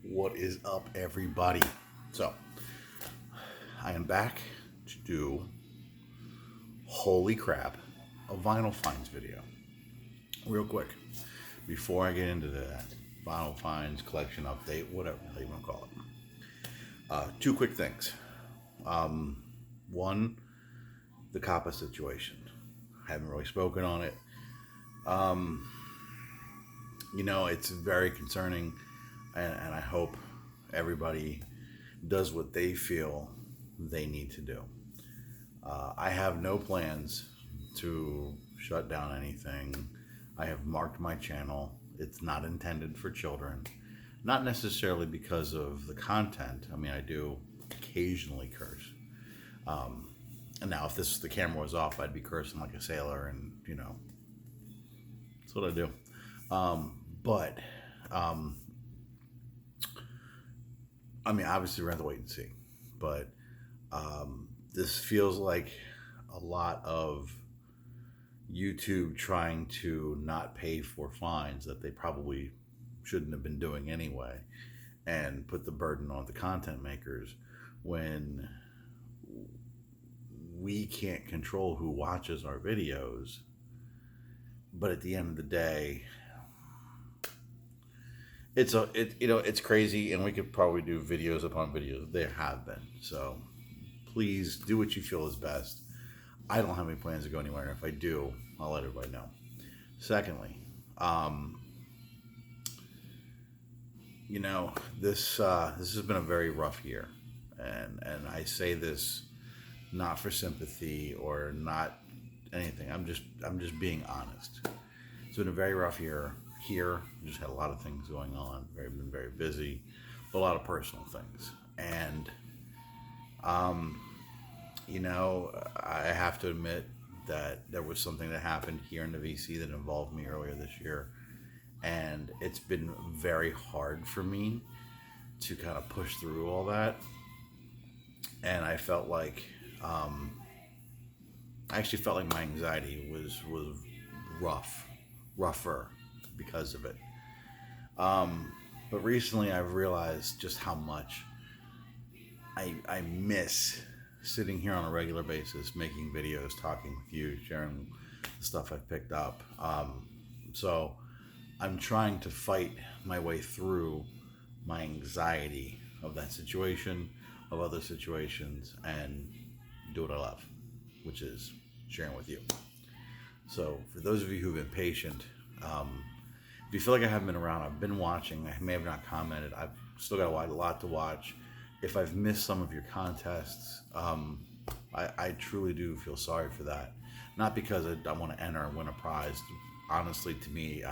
What is up, everybody? So, I am back to do, holy crap, a vinyl finds video. Real quick, before I get into that vinyl finds collection update, whatever you want to call it. Two quick things. One, the COPPA situation. I haven't really spoken on it. It's very concerning, and I hope everybody does what they feel they need to do. I have no plans to shut down anything. I have marked my channel. It's not intended for children. Not necessarily because of the content. I mean, I do occasionally curse. And now, if the camera was off, I'd be cursing like a sailor, and that's what I do. But I mean, obviously, we're going to have to wait and see. But this feels like a lot of YouTube trying to not pay for fines that they probably shouldn't have been doing anyway, and put the burden on the content makers when we can't control who watches our videos. But at the end of the day, it's crazy, and we could probably do videos upon videos. There have been. So please do what you feel is best. I don't have any plans to go anywhere, and if I do, I'll let everybody know. Secondly, this has been a very rough year, and I say this not for sympathy or not anything. I'm just being honest. It's been a very rough year here. Just had a lot of things going on. Been very busy, but a lot of personal things. And I have to admit that there was something that happened here in the VC that involved me earlier this year, and it's been very hard for me to kind of push through all that. And I felt like I actually felt like my anxiety was rougher because of it. But recently I've realized just how much I miss sitting here on a regular basis, making videos, talking with you, sharing the stuff I've picked up. So I'm trying to fight my way through my anxiety of that situation, of other situations, and do what I love, which is sharing with you. So for those of you who've been patient, if you feel like I haven't been around, I've been watching. I may have not commented. I've still got a lot to watch. If I've missed some of your contests, I truly do feel sorry for that. Not because I want to enter and win a prize. Honestly, to me,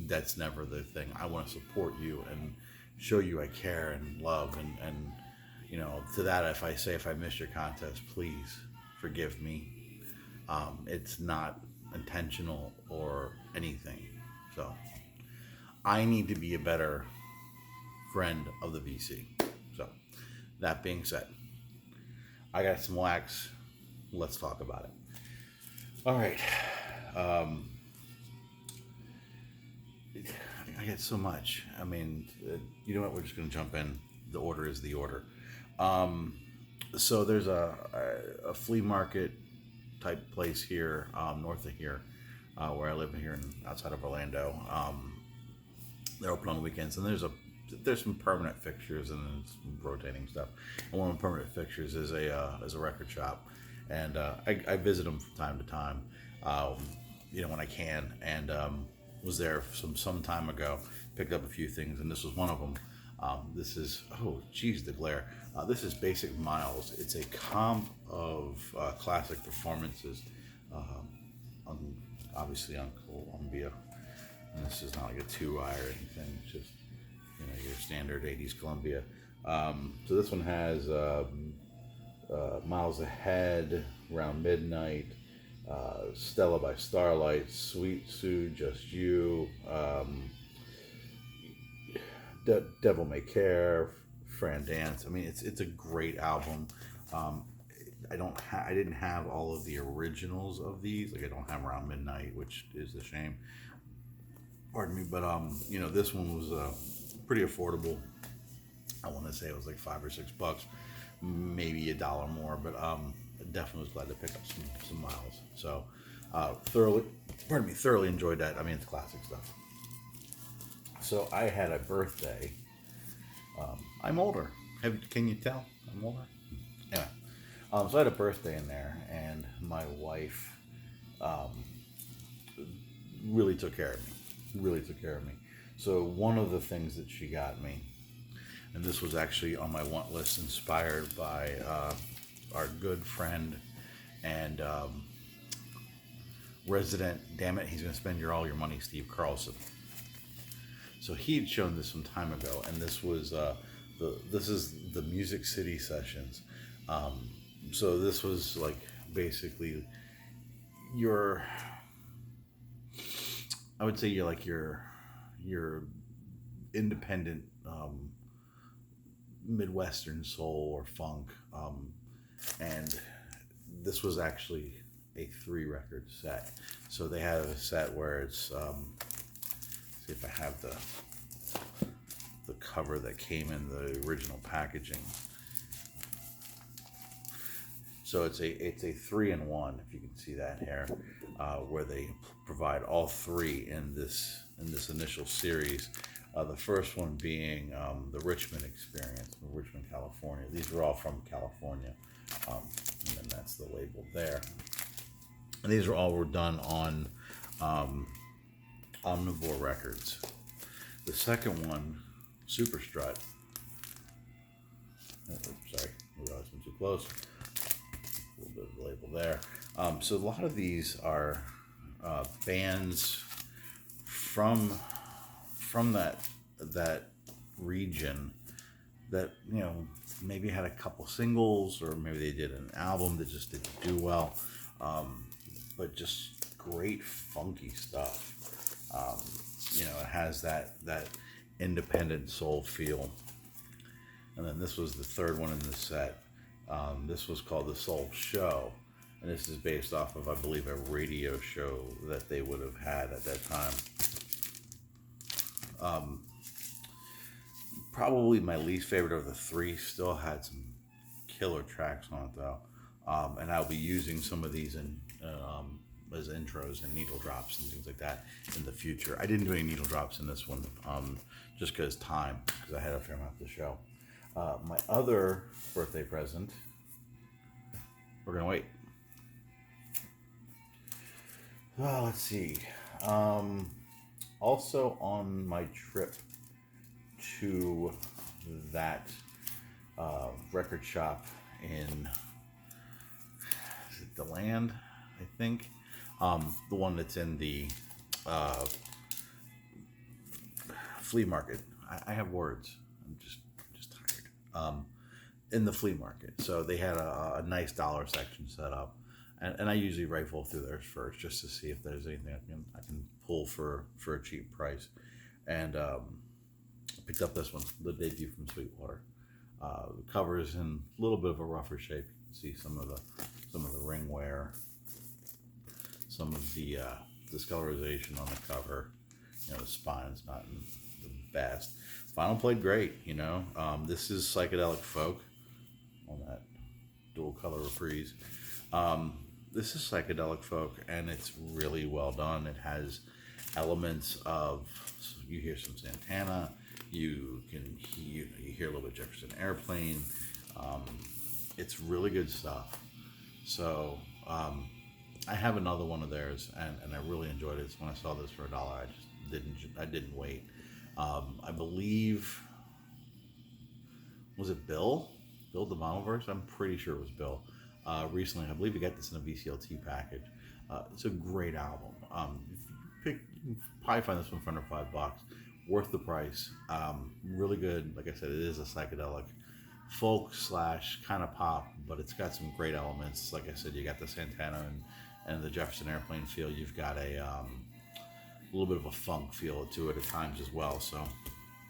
that's never the thing. I want to support you and show you I care and love. And to that, if I missed your contest, please forgive me. It's not intentional or anything. So I need to be a better friend of the VC. So that being said, I got some wax. Let's talk about it. All right. I get so much. I mean, you know what? We're just going to jump in. The order is the order. So there's a flea market type place here, north of here, where I live here outside of Orlando. They're open on the weekends, and there's some permanent fixtures and then some rotating stuff. And one of the permanent fixtures is a record shop, and I visit them from time to time, when I can. And was there some time ago, picked up a few things, and this was one of them. This is, oh geez, the glare. This is Basic Miles. It's a comp of classic performances, obviously on Columbia. And this is not like a 2i or anything. It's just your standard 80s Columbia. So this one has Miles Ahead, Around Midnight, Stella by Starlight, Sweet Sue, Just You, Devil May Care, Fran Dance. I mean, it's a great album. I didn't have all of the originals of these. Like, I don't have Around Midnight, which is a shame. Pardon me, but this one was pretty affordable. I want to say it was like $5 or $6, maybe $1 more, but definitely was glad to pick up some miles. So thoroughly enjoyed that. I mean, it's classic stuff. So I had a birthday. I'm older. Can you tell? I'm older. Anyway, so I had a birthday in there, and my wife really took care of me. Really took care of me. So one of the things that she got me, and this was actually on my want list, inspired by our good friend and resident, damn it, he's going to spend all your money, Steve Carlson. So he had shown this some time ago, and this was this is the Music City Sessions. So this was like basically I would say you're like your independent Midwestern soul or funk, and this was actually a 3-record set. So they have a set where it's see if I have the cover that came in the original packaging. So it's a 3-in-1, if you can see that here, where they provide all 3 in this initial series. The first one being the Richmond Experience, from Richmond, California. These are all from California, and then that's the label there. And these were done on Omnivore Records. The second one, Super Strut. Sorry, I realized I'm too close. A little bit of the label there. So a lot of these are bands from that region that, you know, maybe had a couple singles, or maybe they did an album that just didn't do well, but just great funky stuff. You know, it has that independent soul feel. And then this was the third one in the set. This was called The Soul Show, and this is based off of, I believe, a radio show that they would have had at that time. Probably my least favorite of the 3. Still had some killer tracks on it though, and I'll be using some of these in as intros and needle drops and things like that in the future. I didn't do any needle drops in this one, just because I had a fair amount to show. My other birthday present, we're gonna wait. Let's see. Also on my trip to that record shop in, is it DeLand, I think, the one that's in the flea market. I have words. I'm just tired. In the flea market, so they had a nice dollar section set up, and I usually rifle through theirs first just to see if there's anything I can pull for a cheap price, and I picked up this one, the debut from Sweetwater. The cover is in a little bit of a rougher shape. You can see some of the ring wear, some of the discolorization on the cover. You know, the spine's not in the best. Vinyl played great, you know. This is psychedelic folk on that dual color reprise. This is psychedelic folk, and it's really well done. It has elements of, so you hear some Santana, you hear a little bit of Jefferson Airplane. It's really good stuff. So I have another one of theirs, and I really enjoyed it. So when I saw this for $1, I didn't wait. I believe, was it Bill the Vinylverse? I'm pretty sure it was Bill. Recently, I believe he got this in a VCLT package. It's a great album. You can probably find this one for under $5. Worth the price. Really good. Like I said, it is a psychedelic folk / kind of pop, but it's got some great elements. Like I said, you got the Santana and the Jefferson Airplane feel. You've got a little bit of a funk feel to it at times as well. So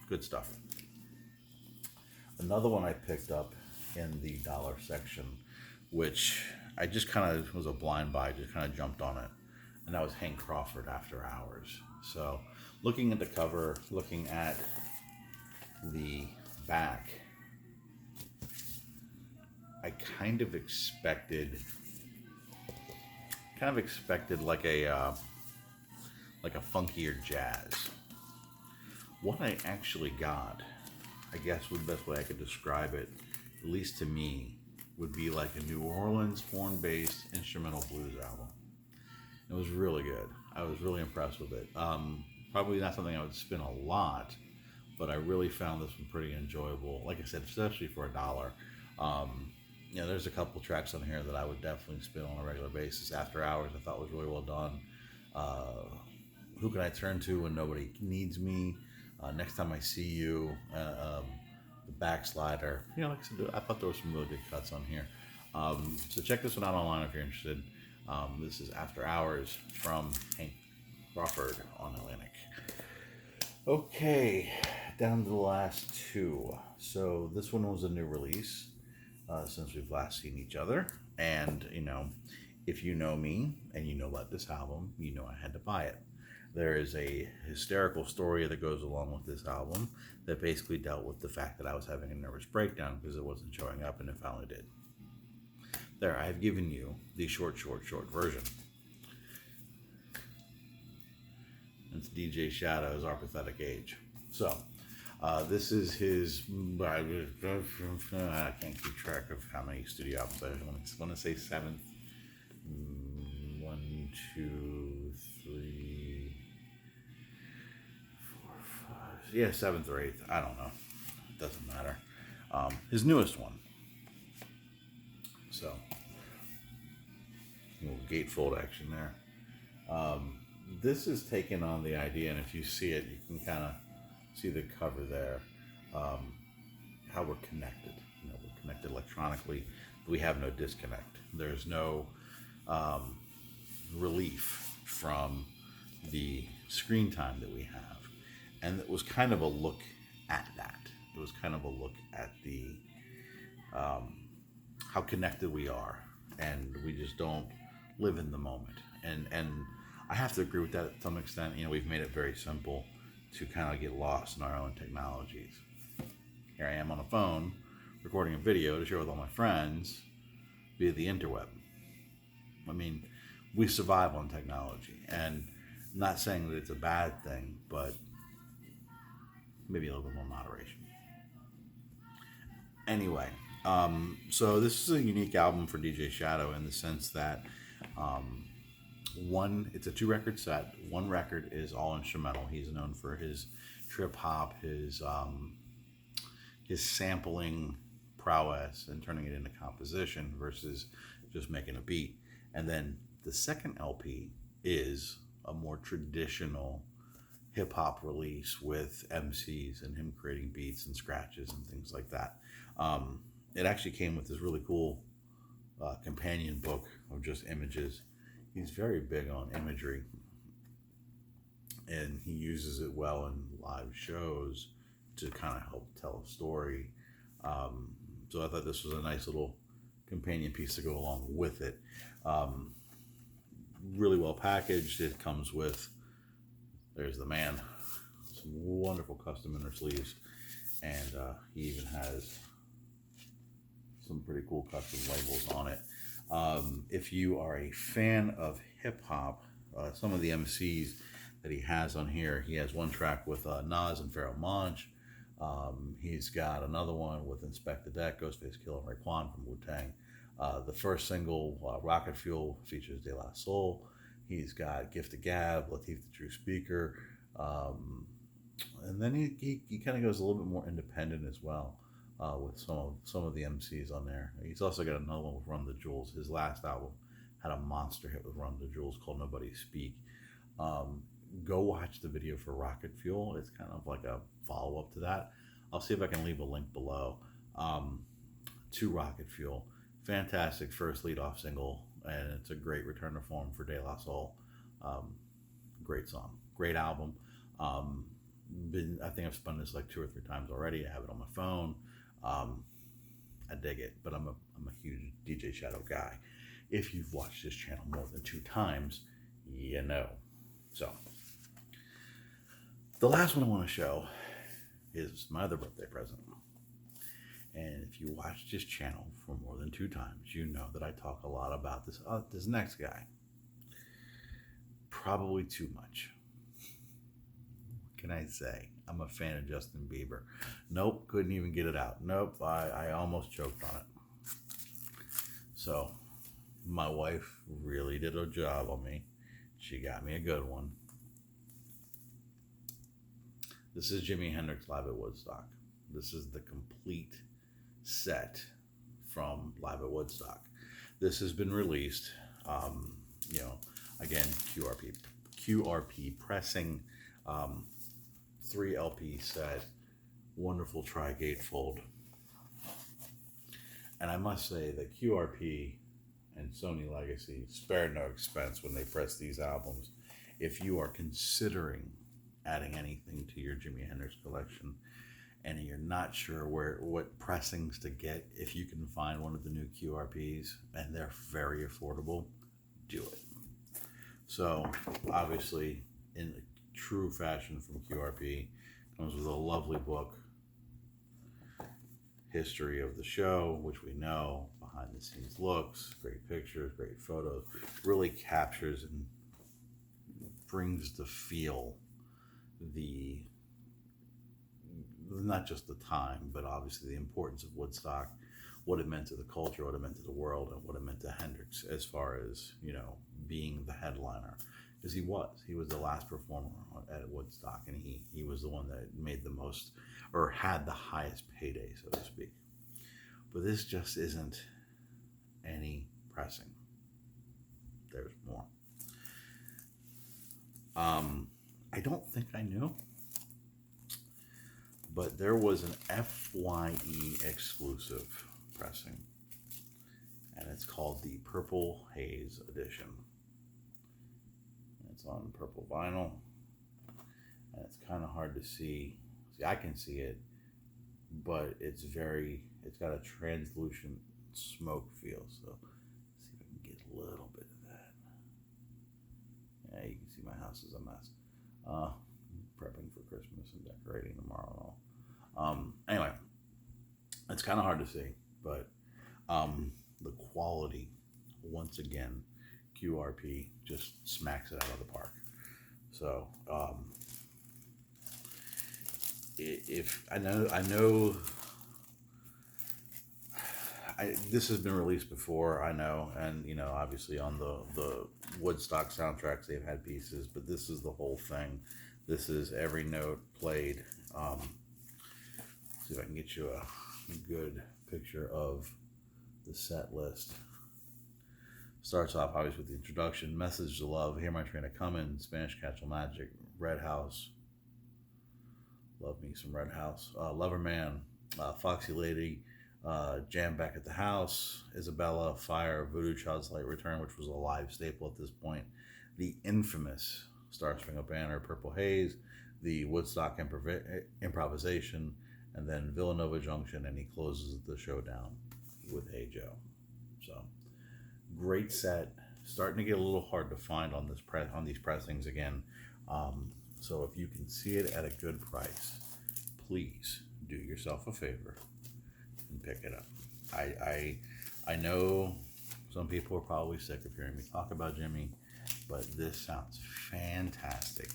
good stuff. Another one I picked up in the dollar section, which I just kind of was a blind buy, just kind of jumped on it, and that was Hank Crawford, After Hours. So looking at the cover, looking at the back, I kind of expected like a funkier jazz. What I actually got, I guess the best way I could describe it, at least to me, would be like a New Orleans horn-based instrumental blues album. It was really good. I was really impressed with it. Probably not something I would spin a lot, but I really found this one pretty enjoyable. Like I said, especially for $1. There's a couple tracks on here that I would definitely spin on a regular basis. After Hours, I thought was really well done. Who Can I Turn To When Nobody Needs Me? Next Time I See You. The Backslider. Like I said, I thought there were some really good cuts on here. So check this one out online if you're interested. This is After Hours from Hank Crawford on Atlantic. Okay, down to the last two. So this one was a new release since we've last seen each other. And, if you know me and you know about this album, you know I had to buy it. There is a hysterical story that goes along with this album that basically dealt with the fact that I was having a nervous breakdown because it wasn't showing up, and it finally did. There, I've given you the short version. It's DJ Shadow's Our Pathetic Age. So, this is his, I can't keep track of how many studio albums I want to say seventh. 1, 2, 3, 4, 5. Yeah, seventh or eighth. I don't know. It doesn't matter. His newest one. So, a little gatefold action there. This is taken on the idea, and if you see it, you can kind of see the cover there, how we're connected. We're connected electronically, but we have no disconnect. There's no relief from the screen time that we have. And it was kind of a look at that. It was kind of a look at the how connected we are, and we just don't live in the moment. And I have to agree with that to some extent. We've made it very simple to kind of get lost in our own technologies. Here I am on a phone recording a video to share with all my friends via the interweb. I mean, we survive on technology, and I'm not saying that it's a bad thing, but maybe a little bit more moderation. Anyway, so this is a unique album for DJ Shadow in the sense that it's a 2-record set. One record is all instrumental. He's known for his trip hop, his sampling prowess and turning it into composition versus just making a beat. And then the second LP is a more traditional hip-hop release with MCs and him creating beats and scratches and things like that. It actually came with this really cool companion book of just images. He's very big on imagery, and he uses it well in live shows to kind of help tell a story. So I thought this was a nice little companion piece to go along with it. Really well packaged. It comes with, there's the man, some wonderful custom inner sleeves, and he even has some pretty cool custom labels on it. If you are a fan of hip hop, some of the MCs that he has on here, he has one track with Nas and Pharoah Monch. He's got another one with Inspectah Deck, Ghostface Killah, and Raekwon from Wu-Tang. The first single, Rocket Fuel, features De La Soul. He's got Gift of Gab, Latif the True Speaker. And then he kind of goes a little bit more independent as well, with some of the MCs on there. He's also got another one with Run the Jewels. His last album had a monster hit with Run the Jewels called Nobody Speak. Go watch the video for Rocket Fuel. It's kind of like a follow-up to that. I'll see if I can leave a link below to Rocket Fuel. Fantastic first lead-off single, and it's a great return to form for De La Soul. Great song, great album. I think I've spun this like 2 or 3 times already. I have it on my phone. I dig it, but I'm a huge DJ Shadow guy. If you've watched this channel more than 2 times, you know. So, the last one I want to show is my other birthday present. And if you watch this channel for more than 2 times, you know that I talk a lot about this next guy. Probably too much. What can I say? I'm a fan of Justin Bieber. Nope, couldn't even get it out. Nope, I almost choked on it. So, my wife really did a job on me. She got me a good one. This is Jimi Hendrix Live at Woodstock. This is the complete set from Live at Woodstock. This has been released, again, QRP pressing, 3 LP set, wonderful tri-gatefold. And I must say that QRP and Sony Legacy spared no expense when they press these albums. If you are considering adding anything to your Jimi Hendrix collection and you're not sure what pressings to get, if you can find one of the new QRPs and they're very affordable, do it. So obviously, in true fashion from QRP, comes with a lovely book, history of the show, which we know, behind the scenes looks, great pictures, great photos, really captures and brings the feel, not just the time, but obviously the importance of Woodstock, what it meant to the culture, what it meant to the world, and what it meant to Hendrix as far as, being the headliner. Because he was the last performer at Woodstock, and he was the one that made the most, or had the highest payday, so to speak. But this just isn't any pressing. There's more. I don't think I knew, but there was an FYE exclusive pressing, and it's called the Purple Haze Edition. It's on purple vinyl, and it's kind of hard to see. I can see it, but it's got a translucent smoke feel. So let's see if I can get a little bit of that. Yeah, you can see my house is a mess. Prepping for Christmas and decorating tomorrow and all. Anyway, it's kind of hard to see, but the quality, once again, QRP just smacks it out of the park. So if I know this has been released before, I know, and obviously on the Woodstock soundtracks they've had pieces, but this is the whole thing. This is every note played. See if I can get you a good picture of the set list. Starts off obviously with the introduction, Message to Love, Hear My Train a Comin', Spanish Castle Magic, Red House, love me some Red House, Lover Man, Foxy Lady, Jam Back at the House, Isabella, Fire, Voodoo Child's Light Return, which was a live staple at this point, the infamous Star Spangled Banner, Purple Haze, the Woodstock improvisation, and then Villanova Junction, and he closes the show down with Hey Joe. So great set. Starting to get a little hard to find on these pressings again. So if you can see it at a good price, please do yourself a favor and pick it up. I know some people are probably sick of hearing me talk about Jimi, but this sounds fantastic.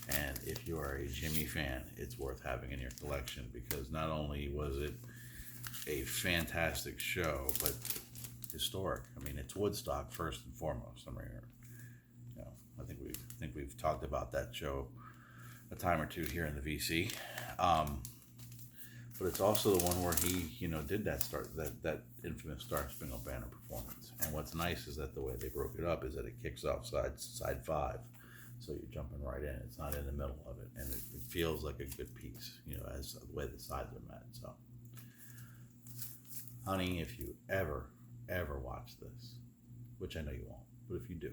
And if you are a Jimi fan, it's worth having in your collection, because not only was it a fantastic show, but historic. I mean, it's Woodstock first and foremost. I mean, I think we've talked about that show a time or two here in the VC. But it's also the one where he, did that infamous Star Spangled Banner performance. And what's nice is that the way they broke it up is that it kicks off side 5, so you're jumping right in. It's not in the middle of it, and it feels like a good piece, as the way the sides are met. So, honey, if you ever watch this, which I know you won't, but if you do,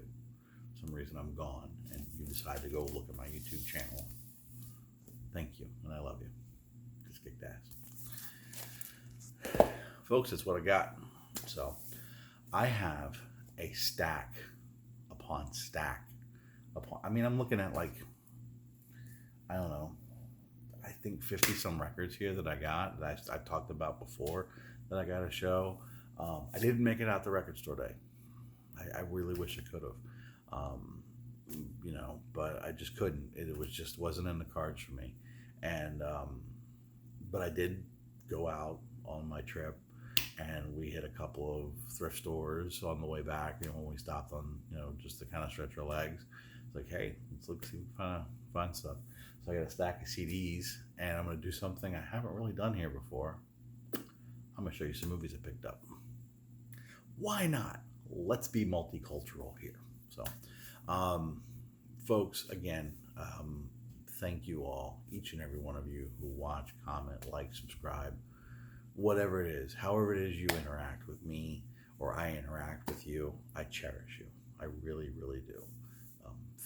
for some reason I'm gone, and you decide to go look at my YouTube channel, thank you, and I love you. Just kicked ass. Folks, that's what I got. So, I have a stack upon stack. I'm looking at, I don't know, I think 50 some records here that I got that I've talked about before that I got to show. I didn't make it out the record store day. I really wish I could have. But I just couldn't. It was just wasn't in the cards for me. And but I did go out on my trip, and we hit a couple of thrift stores on the way back. When we stopped on, just to kind of stretch our legs. It's like, hey, let's look see if we can find stuff. So I got a stack of CDs, and I'm going to do something I haven't really done here before. I'm going to show you some movies I picked up. Why not? Let's be multicultural here. So, folks, again, thank you all, each and every one of you who watch, comment, like, subscribe, whatever it is, however it is you interact with me or I interact with you. I cherish you. I really, really do.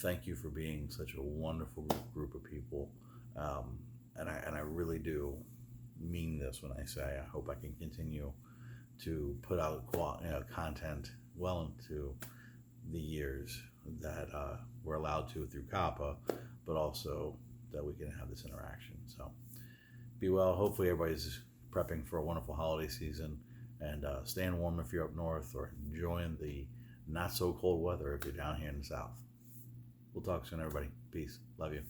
Thank you for being such a wonderful group of people. And I really do mean this when I say I hope I can continue to put out content well into the years that we're allowed to through COPPA, but also that we can have this interaction. So be well. Hopefully everybody's prepping for a wonderful holiday season, and staying warm if you're up north, or enjoying the not so cold weather if you're down here in the south. We'll talk soon, everybody. Peace. Love you.